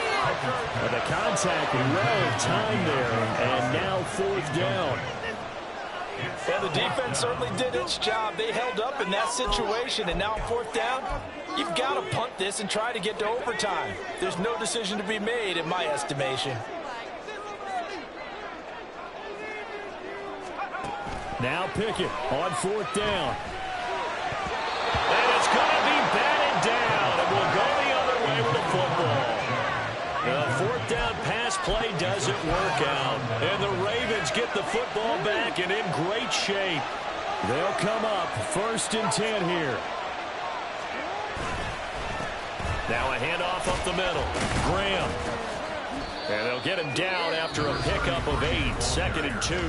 And the contact well timed there. And now 4th down. Well, the defense certainly did its job. They held up in that situation. And now 4th down, you've got to punt this and try to get to overtime. There's no decision to be made in my estimation. Now Pickett on 4th down. And it's going to be batted down. And we'll go the other way with the football. The 4th down pass play doesn't work out. And the Ravens get the football back and in great shape. They'll come up 1st and 10 here. Now a handoff up the middle. Graham. And they'll get him down after a pickup of 8. 2nd and 2.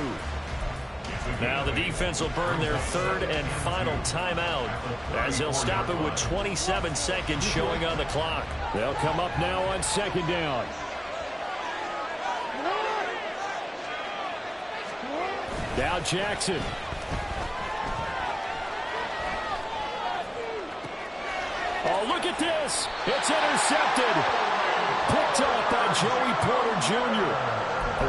Now the defense will burn their 3rd and final timeout as they'll stop it with 27 seconds showing on the clock. They'll come up now on 2nd down. Now Jackson. Oh, look at this. It's intercepted. Picked up by Joey Porter Jr.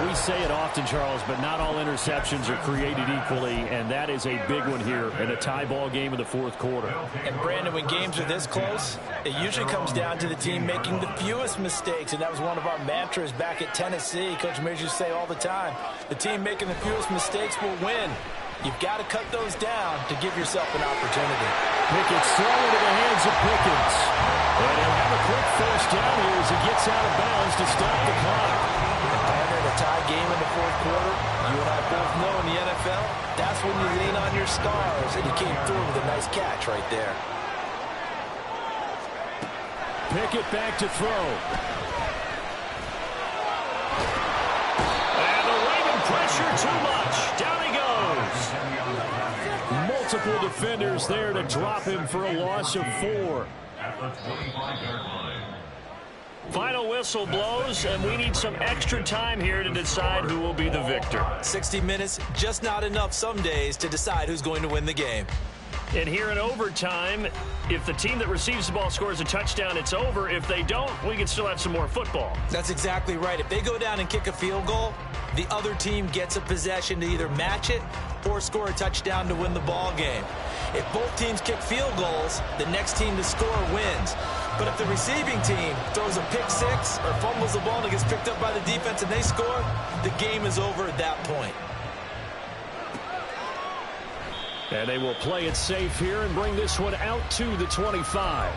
We say it often, Charles, but not all interceptions are created equally, and that is a big one here in a tie ball game in the 4th quarter. And, Brandon, when games are this close, it usually comes down to the team making the fewest mistakes, and that was one of our mantras back at Tennessee. Coach Mears used to say all the time, the team making the fewest mistakes will win. You've got to cut those down to give yourself an opportunity. Pickett's thrown into the hands of Pickens. And he'll have a quick 1st down here as he gets out of bounds to stop the clock. In a tie game in the 4th quarter, you and I both know in the NFL, that's when you lean on your stars, and he came through with a nice catch right there. Pickett back to throw. And the Raven pressure too much. Down he goes. Multiple defenders there to drop him for a loss of 4. At the 25-yard line. Final whistle blows, and we need some extra time here to decide who will be the victor. 60 minutes, just not enough some days to decide who's going to win the game. And here in overtime, if the team that receives the ball scores a touchdown, it's over. If they don't, we can still have some more football. That's exactly right. If they go down and kick a field goal, the other team gets a possession to either match it or score a touchdown to win the ball game. If both teams kick field goals, the next team to score wins. But if the receiving team throws a pick 6 or fumbles the ball and it gets picked up by the defense and they score, the game is over at that point. And they will play it safe here and bring this one out to the 25.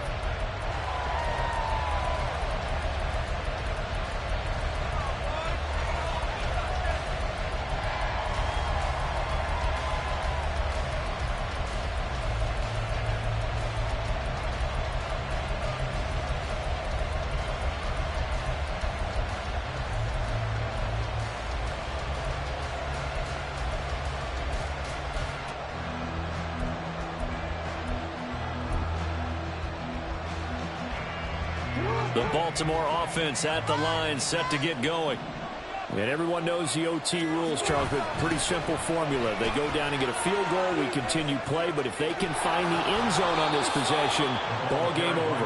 The Baltimore offense at the line, set to get going. And everyone knows the OT rules, Charles, but pretty simple formula. They go down and get a field goal, we continue play, but if they can find the end zone on this possession, ball game over.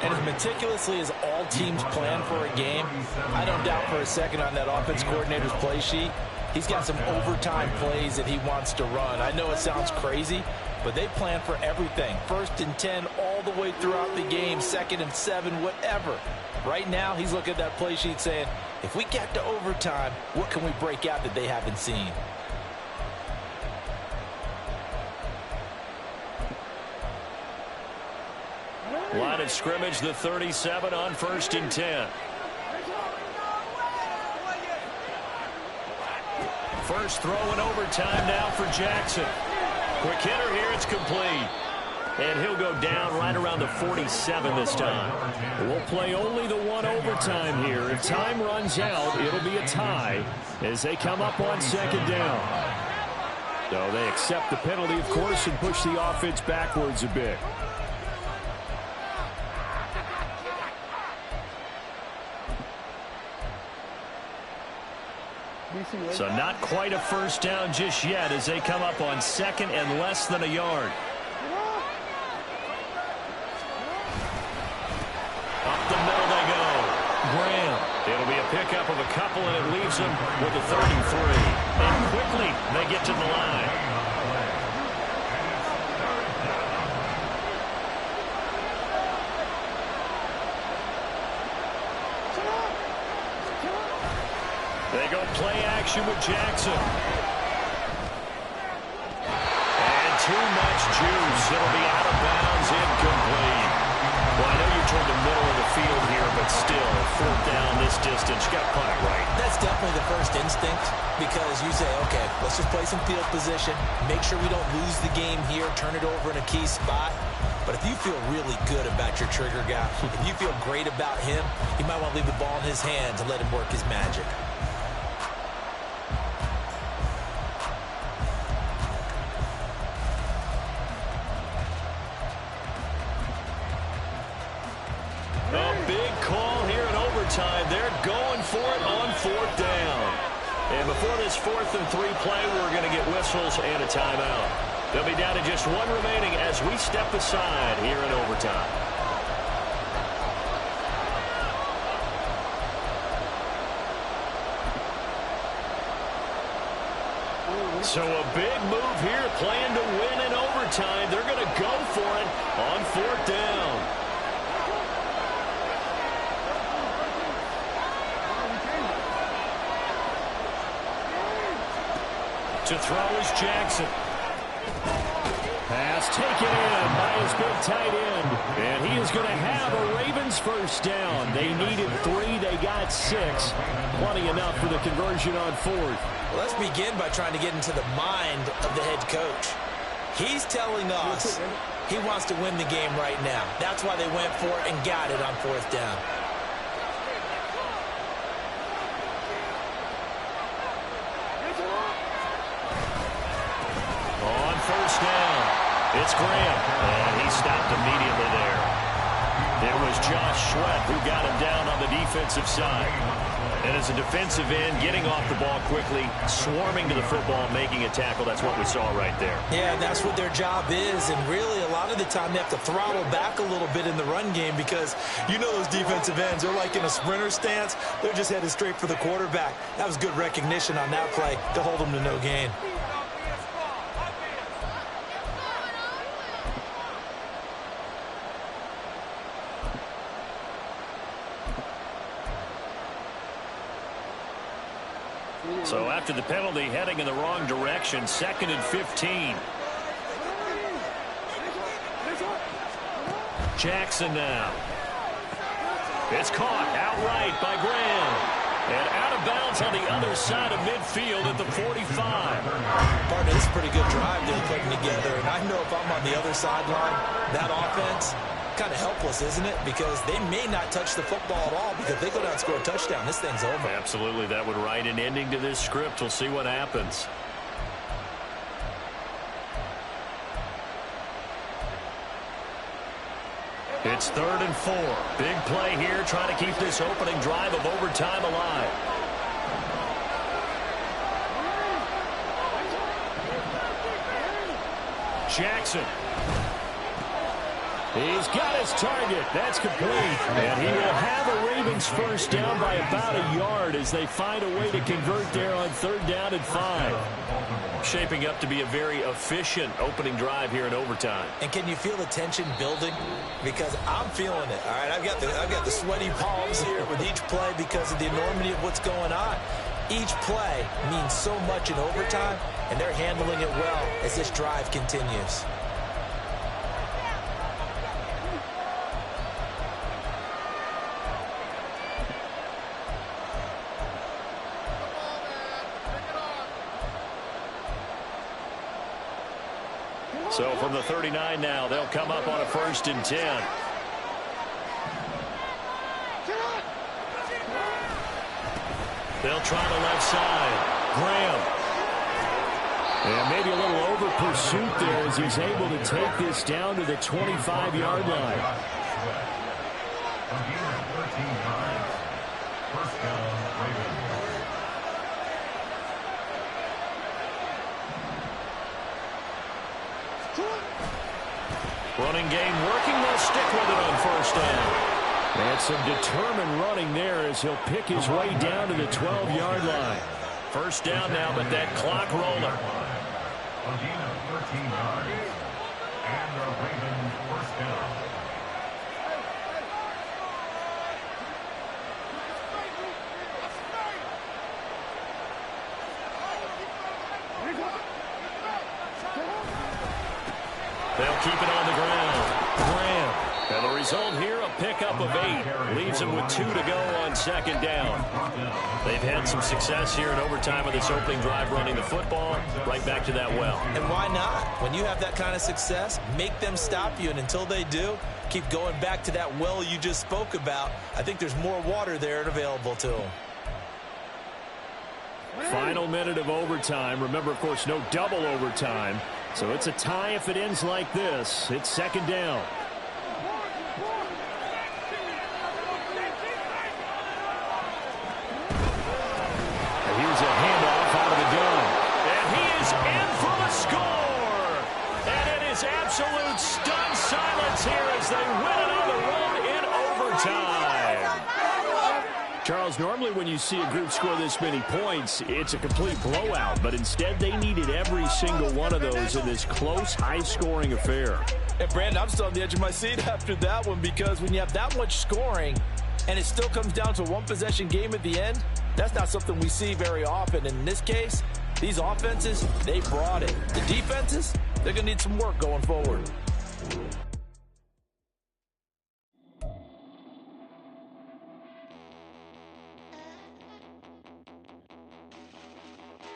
And as meticulously as all teams plan for a game, I don't doubt for a second on that offense coordinator's play sheet, he's got some overtime plays that he wants to run. I know it sounds crazy, but they plan for everything. 1st and 10 all the way throughout the game, 2nd and 7, whatever. Right now, he's looking at that play sheet saying, if we get to overtime, what can we break out that they haven't seen? Line of scrimmage, the 37 on 1st and 10. First throw in overtime now for Jackson. Quick hitter here, it's complete. And he'll go down right around the 47 this time. We'll play only the one overtime here. If time runs out, it'll be a tie as they come up on 2nd down. So they accept the penalty, of course, and push the offense backwards a bit. So not quite a first down just yet as they come up on 2nd and less than a yard. Up the middle they go. Graham. It'll be a pickup of a couple, and it leaves them with a 33. And quickly they get to the line. They go play action with Jackson. And too much juice. It'll be out of bounds, incomplete. Well, I know you're toward the middle of the field here, but still, 4th down this distance. You got to punt it right. That's definitely the first instinct because you say, okay, let's just play some field position, make sure we don't lose the game here, turn it over in a key spot. But if you feel really good about your trigger guy, if you feel great about him, you might want to leave the ball in his hands and let him work his magic. They're going for it on 4th down. And before this 4th and 3 play, we're going to get whistles and a timeout. They'll be down to just one remaining as we step aside here in overtime. So a big move here, playing to win in overtime. They're going to go for it on 4th down. To throw is Jackson. Pass taken in by his big tight end. And he is going to have a Ravens first down. They needed 3. They got 6. Plenty enough for the conversion on 4th. Well, let's begin by trying to get into the mind of the head coach. He's telling us he wants to win the game right now. That's why they went for it and got it on 4th down. First down. It's Graham. And he stopped immediately there. It was Josh Sweat who got him down on the defensive side. And as a defensive end, getting off the ball quickly, swarming to the football, making a tackle, that's what we saw right there. Yeah, that's what their job is. And really, a lot of the time, they have to throttle back a little bit in the run game because you know those defensive ends, they're like in a sprinter stance. They're just headed straight for the quarterback. That was good recognition on that play to hold them to no gain. So after the penalty, heading in the wrong direction, 2nd and 15. Jackson now. It's caught outright by Graham. And out of bounds on the other side of midfield at the 45. Partner, this is a pretty good drive they're putting together. And I know if I'm on the other sideline, that offense, kind of helpless, isn't it? Because they may not touch the football at all because if they go down and score a touchdown, this thing's over. Absolutely. That would write an ending to this script. We'll see what happens. It's 3rd and 4. Big play here, trying to keep this opening drive of overtime alive. Jackson. He's got his target. That's complete. And he will have a Ravens first down by about a yard as they find a way to convert there on 3rd down and 5. Shaping up to be a very efficient opening drive here in overtime. And can you feel the tension building? Because I'm feeling it. All right, I've got the sweaty palms here with each play because of the enormity of what's going on. Each play means so much in overtime, and they're handling it well as this drive continues. So from the 39 now, they'll come up on a 1st and 10. They'll try the left side. Graham. And maybe a little over pursuit there as he's able to take this down to the 25-yard line. First down, Ravens. Running game working. They'll stick with it on 1st down. And some determined running there as he'll pick his way down to the 12-yard line. 1st down now, but that clock rolling. A gain of 13 yards. And the Ravens first down. They'll keep it on the ground. Graham. And the result here, a pickup of 8. Leaves them with 2 to go on 2nd down. They've had some success here in overtime with this opening drive running the football. Right back to that well. And why not? When you have that kind of success, make them stop you. And until they do, keep going back to that well you just spoke about. I think there's more water there and available to them. Final minute of overtime. Remember, of course, no double overtime. So it's a tie if it ends like this. It's 2nd down. And here's a handoff out of the gun. And he is in for the score. And it is absolute stunned silence here as they win it on the road in overtime. Charles, normally when you see a group score this many points, it's a complete blowout. But instead, they needed every single one of those in this close, high-scoring affair. And, Brandon, I'm still on the edge of my seat after that one because when you have that much scoring and it still comes down to a one-possession game at the end, that's not something we see very often. And in this case, these offenses, they brought it. The defenses, they're going to need some work going forward.